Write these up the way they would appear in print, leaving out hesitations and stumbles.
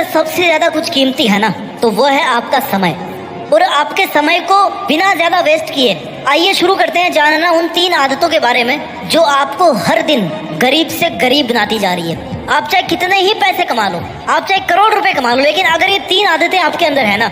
सबसे ज्यादा कुछ कीमती है ना, तो वो है आपका समय। और आपके समय को बिना ज्यादा वेस्ट किए आइए शुरू करते हैं जानना उन 3 आदतों के बारे में जो आपको हर दिन गरीब से गरीब बनाती जा रही है। आप चाहे कितने ही पैसे कमा लो, आप चाहे करोड़ रुपए कमा लो, लेकिन अगर ये 3 आदतें आपके अंदर है ना,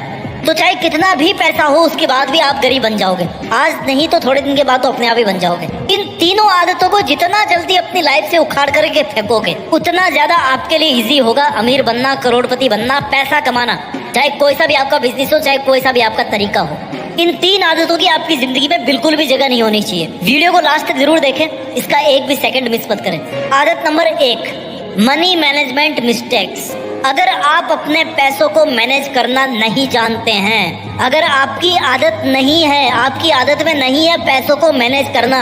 तो चाहे कितना भी पैसा हो उसके बाद भी आप गरीब बन जाओगे। आज नहीं तो थोड़े दिन के बाद तो अपने आप ही बन जाओगे। इन तीनों आदतों को जितना जल्दी अपनी लाइफ से उखाड़ करके फेंकोगे, उतना ज्यादा आपके लिए इजी होगा अमीर बनना, करोड़पति बनना, पैसा कमाना। चाहे कोई सा भी आपका बिजनेस हो, चाहे कोई सा भी आपका तरीका हो, इन 3 आदतों की आपकी जिंदगी में बिल्कुल भी जगह नहीं होनी चाहिए। वीडियो को लास्ट तक जरूर देखें, इसका एक भी सेकंड मिस मत करें। आदत नंबर 1, मनी मैनेजमेंट मिस्टेक्स। अगर आप अपने पैसों को मैनेज करना नहीं जानते हैं, अगर आपकी आदत नहीं है, आपकी आदत में नहीं है पैसों को मैनेज करना,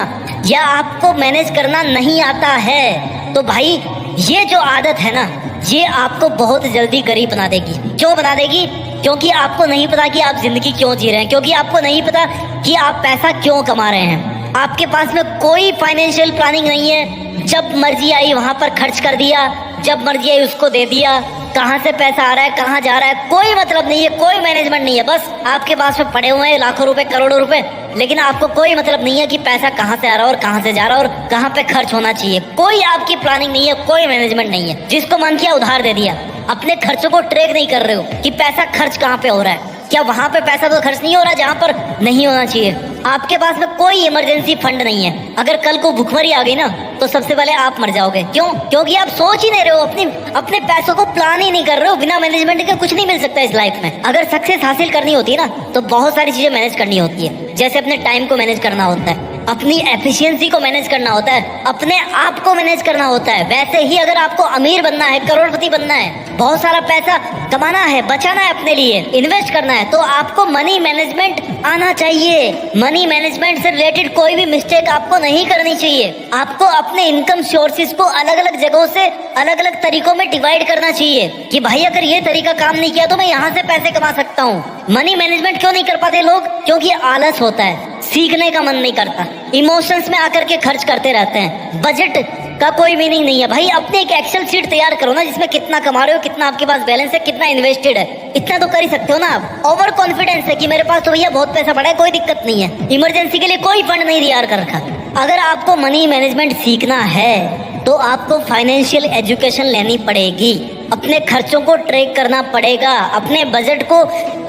या आपको मैनेज करना नहीं आता है, तो भाई ये जो आदत है ना, ये आपको बहुत जल्दी गरीब बना देगी। क्यों बना देगी? क्योंकि आपको नहीं पता कि आप जिंदगी क्यों जी रहे हैं, क्योंकि आपको नहीं पता कि आप पैसा क्यों कमा रहे हैं। आपके पास में कोई फाइनेंशियल प्लानिंग नहीं है, जब मर्जी आई वहां पर खर्च कर दिया, जब मर्जी आई उसको दे दिया। कहाँ से पैसा आ रहा है, कहाँ जा रहा है, कोई मतलब नहीं है, कोई मैनेजमेंट नहीं है। बस आपके पास में पड़े हुए हैं लाखों रुपए, करोड़ों रुपए, लेकिन आपको कोई मतलब नहीं है कि पैसा कहाँ से आ रहा है और कहाँ से जा रहा है और कहाँ पे खर्च होना चाहिए। कोई आपकी प्लानिंग नहीं है, कोई मैनेजमेंट नहीं है। जिसको मन किया उधार दे दिया। अपने खर्चों को ट्रैक नहीं कर रहे हो कि पैसा खर्च कहाँ पे हो रहा है। क्या वहां पे पैसा तो खर्च नहीं हो रहा जहाँ पर नहीं होना चाहिए। आपके पास में कोई इमरजेंसी फंड नहीं है। अगर कल को भुखमरी आ गई ना, तो सबसे पहले आप मर जाओगे। क्यों? क्योंकि आप सोच ही नहीं रहे हो, अपने पैसों को प्लान ही नहीं कर रहे हो। बिना मैनेजमेंट के कुछ नहीं मिल सकता इस लाइफ में। अगर सक्सेस हासिल करनी होती है ना, तो बहुत सारी चीजें मैनेज करनी होती है। जैसे अपने टाइम को मैनेज करना होता है, अपनी एफिशिएंसी को मैनेज करना होता है, अपने आप को मैनेज करना होता है। वैसे ही अगर आपको अमीर बनना है, करोड़पति बनना है, बहुत सारा पैसा कमाना है, बचाना है, अपने लिए इन्वेस्ट करना है, तो आपको मनी मैनेजमेंट आना चाहिए। मनी मैनेजमेंट से रिलेटेड कोई भी मिस्टेक आपको नहीं करनी चाहिए। आपको अपने इनकम सोर्सेज को अलग अलग जगहों से अलग अलग तरीकों में डिवाइड करना चाहिए कि भाई अगर ये तरीका काम नहीं किया तो मैं यहाँ से पैसे कमा सकता हूँ। मनी मैनेजमेंट क्यों नहीं कर पाते लोग? क्योंकि आलस होता है, सीखने का मन नहीं करता, इमोशंस में आकर के खर्च करते रहते हैं। बजट का कोई मीनिंग नहीं है। भाई अपने एक एक्सेल शीट तैयार करो ना, जिसमें कितना कमा रहे हो, कितना आपके पास बैलेंस है, कितना इन्वेस्टेड है। इतना तो कर ही सकते हो ना आप। ओवर कॉन्फिडेंस है कि मेरे पास तो भैया बहुत पैसा पड़ा है, कोई दिक्कत नहीं है, इमरजेंसी के लिए कोई फंड नहीं तैयार कर रखा। अगर आपको मनी मैनेजमेंट सीखना है तो आपको फाइनेंशियल एजुकेशन लेनी पड़ेगी, अपने खर्चों को ट्रैक करना पड़ेगा, अपने बजट को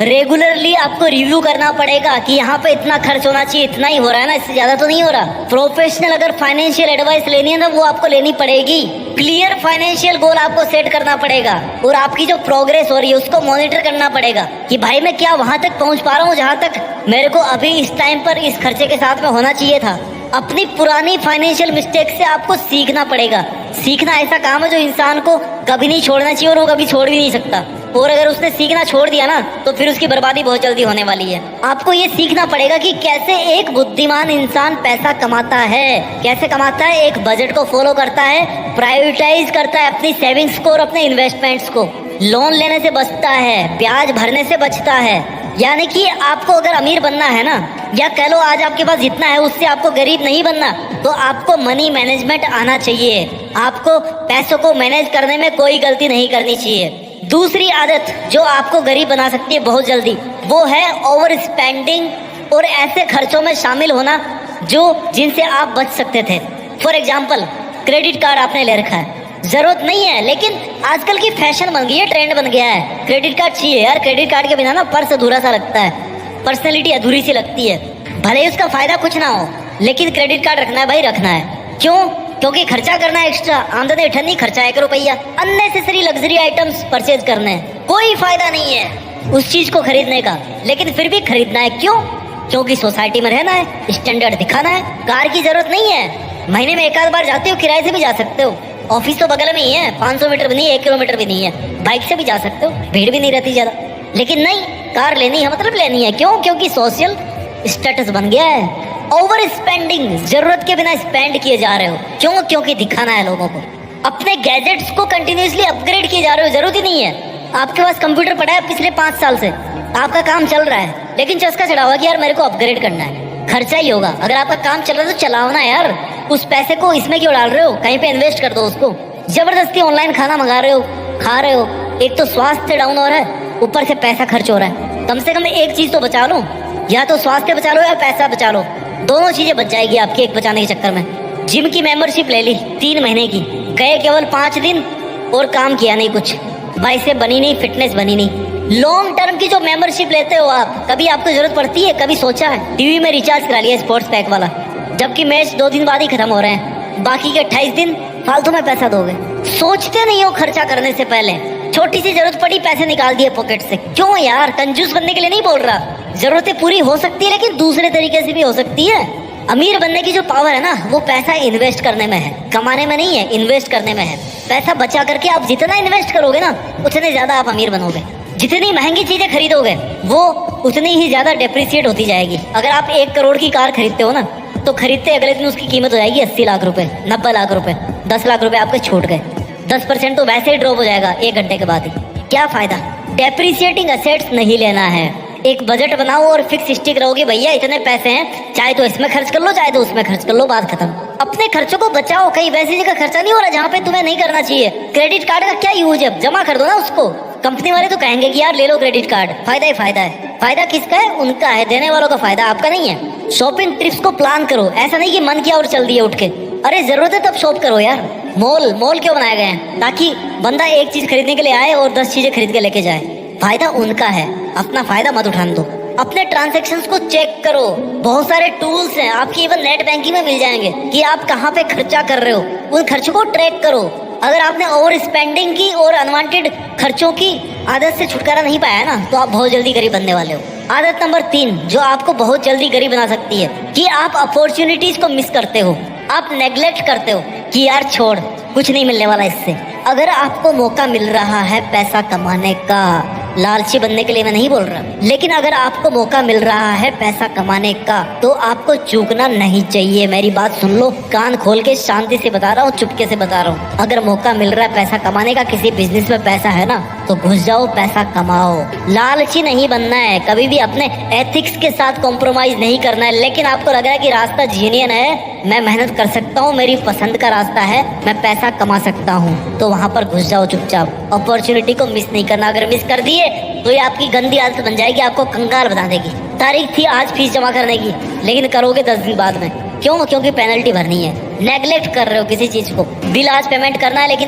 रेगुलरली आपको रिव्यू करना पड़ेगा कि यहाँ पे इतना खर्च होना चाहिए, इतना ही हो रहा है ना, इससे ज्यादा तो नहीं हो रहा। प्रोफेशनल अगर फाइनेंशियल एडवाइस लेनी है ना, वो आपको लेनी पड़ेगी। क्लियर फाइनेंशियल गोल आपको सेट करना पड़ेगा और आपकी जो प्रोग्रेस हो रही है उसको मॉनिटर करना पड़ेगा कि भाई मैं क्या वहां तक पहुंच पा रहा हूँ जहां तक मेरे को अभी इस टाइम पर इस खर्चे के साथ में होना चाहिए था। अपनी पुरानी फाइनेंशियल मिस्टेक से आपको सीखना पड़ेगा। सीखना ऐसा काम है जो इंसान को कभी नहीं छोड़ना चाहिए और वो कभी छोड़ भी नहीं सकता। और अगर उसने सीखना छोड़ दिया ना, तो फिर उसकी बर्बादी बहुत जल्दी होने वाली है। आपको ये सीखना पड़ेगा कि कैसे एक बुद्धिमान इंसान पैसा कमाता है, कैसे कमाता है। एक बजट को फॉलो करता है, प्रायोरिटाइज करता है अपनी सेविंग्स को और अपने इन्वेस्टमेंट्स को, लोन लेने से बचता है, ब्याज भरने से बचता है। यानी कि आपको अगर अमीर बनना है ना, या कह लो आज आपके पास जितना है उससे आपको गरीब नहीं बनना, तो आपको मनी मैनेजमेंट आना चाहिए। आपको पैसों को मैनेज करने में कोई गलती नहीं करनी चाहिए। दूसरी आदत जो आपको गरीब बना सकती है बहुत जल्दी, वो है ओवर स्पेंडिंग और ऐसे खर्चों में शामिल होना जिनसे आप बच सकते थे। फॉर एग्जाम्पल, क्रेडिट कार्ड आपने ले रखा है, जरूरत नहीं है, लेकिन आजकल की फैशन बन गई है, ट्रेंड बन गया है, क्रेडिट कार्ड चाहिए यार। क्रेडिट कार्ड के बिना ना पर्स अधूरा सा लगता है, पर्सनैलिटी अधूरी सी लगती है। भले ही उसका फायदा कुछ ना हो, लेकिन क्रेडिट कार्ड रखना है भाई, रखना है। क्यों? क्योंकि खर्चा करना है, एक्स्ट्रा आमदनी उठनी, खर्चा 1 रुपया, अननेसेसरी लग्जरी आइटम्स परचेज करने हैं। कोई फायदा नहीं है उस चीज को खरीदने का, लेकिन फिर भी खरीदना है। क्यों? क्योंकि सोसाइटी में रहना है, स्टैंडर्ड दिखाना है। कार की जरूरत नहीं है, महीने में 1 आध बार जाते हो, किराए से भी जा सकते हो। ऑफिस तो बगल में ही है, 500 मीटर भी नहीं, 1 किलोमीटर भी नहीं है, बाइक से भी जा सकते हो, भीड़ भी नहीं रहती ज्यादा। लेकिन नहीं, कार लेनी है मतलब लेनी है। क्यों? क्योंकि सोशल स्टेटस बन गया है। ओवर स्पेंडिंग, जरूरत के बिना स्पेंड किए जा रहे हो। क्यों? क्योंकि दिखाना है लोगों को। अपने गैजेट्स को कंटिन्यूसली अपग्रेड किए जा रहे हो, जरूरत ही नहीं है। आपके पास कंप्यूटर पड़ा है पिछले 5 साल से, आपका काम चल रहा है, लेकिन चस्का चढ़ा हुआ कि यार मेरे को अपग्रेड करना है। खर्चा ही होगा। अगर आपका काम चल रहा है तो चलाओ ना यार, उस पैसे को इसमें क्यों डाल रहे हो? कहीं पे इन्वेस्ट कर दो उसको। जबरदस्ती ऑनलाइन खाना मंगा रहे हो, खा रहे हो, एक तो स्वास्थ्य डाउन हो रहा है, ऊपर से पैसा खर्च हो रहा है। कम से कम एक चीज तो बचा लो, या तो स्वास्थ्य बचा लो या पैसा बचा लो। दोनों चीजें बच जाएगी आपकी एक बचाने के चक्कर में। जिम की मेंबरशिप ले ली 3 महीने की, गए केवल 5 दिन और काम किया नहीं कुछ, बाइसेप बनी नहीं, फिटनेस बनी नहीं। लॉन्ग टर्म की जो मेंबरशिप लेते हो आप, कभी आपको जरूरत पड़ती है? कभी सोचा है? टीवी में रिचार्ज करा लिया स्पोर्ट्स पैक वाला, जबकि मैच 2 दिन बाद ही खत्म हो रहे हैं, बाकी के 28 दिन फालतू में पैसा दोगे। सोचते नहीं हो खर्चा करने से पहले। छोटी सी जरूरत पड़ी, पैसे निकाल दिए पॉकेट से। क्यों यार? कंजूस बनने के लिए नहीं बोल रहा, जरूरतें पूरी हो सकती है लेकिन दूसरे तरीके से भी हो सकती है। अमीर बनने की जो पावर है ना, वो पैसा इन्वेस्ट करने में है, कमाने में नहीं है, इन्वेस्ट करने में है। पैसा बचा करके आप जितना इन्वेस्ट करोगे ना, उतने ज्यादा आप अमीर बनोगे। जितनी महंगी चीजें खरीदोगे वो उतनी ही ज्यादा डेप्रिसिएट होती जाएगी। अगर आप 1 करोड़ की कार खरीदते हो ना, तो खरीदते अगले दिन उसकी कीमत हो जाएगी 80 लाख रुपए, 90 लाख रुपए, 10 लाख रुपए आपके छूट गए। 10% तो वैसे ही ड्रॉप हो जाएगा 1 घंटे के बाद ही। क्या फायदा? डेप्रिसिएटिंग असेट्स नहीं लेना है। एक बजट बनाओ और फिक्स स्टिक रहोगे, भैया इतने पैसे हैं, चाहे तो इसमें खर्च कर लो, चाहे तो उसमें खर्च कर लो, बात खत्म। अपने खर्चों को बचाओ, कहीं वैसी जगह खर्चा नहीं हो रहा जहाँ पे तुम्हें नहीं करना चाहिए। क्रेडिट कार्ड का क्या यूज है? जमा कर दो ना उसको। कंपनी वाले तो कहेंगे कि यार ले लो क्रेडिट कार्ड, फायदा ही फायदा है। फायदा किसका है? उनका है, देने वालों का फायदा, आपका नहीं है। शॉपिंग ट्रिप्स को प्लान करो, ऐसा नहीं कि मन किया और चल दिया उठ के। अरे जरूरत है तब शॉप करो यार। मॉल क्यों बनाए गए हैं? ताकि बंदा एक चीज खरीदने के लिए आए और 10 चीजें खरीद के लेके जाए। फायदा उनका है, अपना फायदा मत उठाने दो। अपने ट्रांजैक्शंस को चेक करो, बहुत सारे टूल्स हैं आपकी, इवन नेट बैंकिंग में मिल जाएंगे कि आप कहाँ पे खर्चा कर रहे हो। उन खर्चों को ट्रैक करो। अगर आपने ओवर स्पेंडिंग की और अनवांटेड खर्चों की आदत से छुटकारा नहीं पाया ना, तो आप बहुत जल्दी गरीब बनने वाले हो। आदत नंबर 3 जो आपको बहुत जल्दी गरीब बना सकती है, कि आप अपॉर्चुनिटीज को मिस करते हो, आप नेग्लेक्ट करते हो कि यार छोड़, कुछ नहीं मिलने वाला इससे। अगर आपको मौका मिल रहा है पैसा कमाने का, लालची बनने के लिए मैं नहीं बोल रहा, लेकिन अगर आपको मौका मिल रहा है पैसा कमाने का, तो आपको चूकना नहीं चाहिए। मेरी बात सुन लो, कान खोल के शांति से बता रहा हूँ, चुपके से बता रहा हूँ। अगर मौका मिल रहा है पैसा कमाने का, किसी बिजनेस में पैसा है ना, तो घुस जाओ, पैसा कमाओ। लालची नहीं बनना है, कभी भी अपने एथिक्स के साथ कॉम्प्रोमाइज नहीं करना है। लेकिन आपको लग रहा है कि रास्ता जीनियन है, मैं मेहनत कर सकता हूँ, मेरी पसंद का रास्ता है, मैं पैसा कमा सकता हूँ, तो वहां पर घुस जाओ चुपचाप। अपॉर्चुनिटी को मिस नहीं करना। अगर मिस कर दिए तो ये आपकी गंदी आदत बन जाएगी, आपको कंगाल बना देगी। तारीख थी आज फीस जमा करने की, लेकिन करोगे 10 दिन बाद में। क्यों? क्योंकि पेनल्टी भरनी है। नेग्लेक्ट कर रहे हो किसी चीज को। बिल आज पेमेंट करना है, लेकिन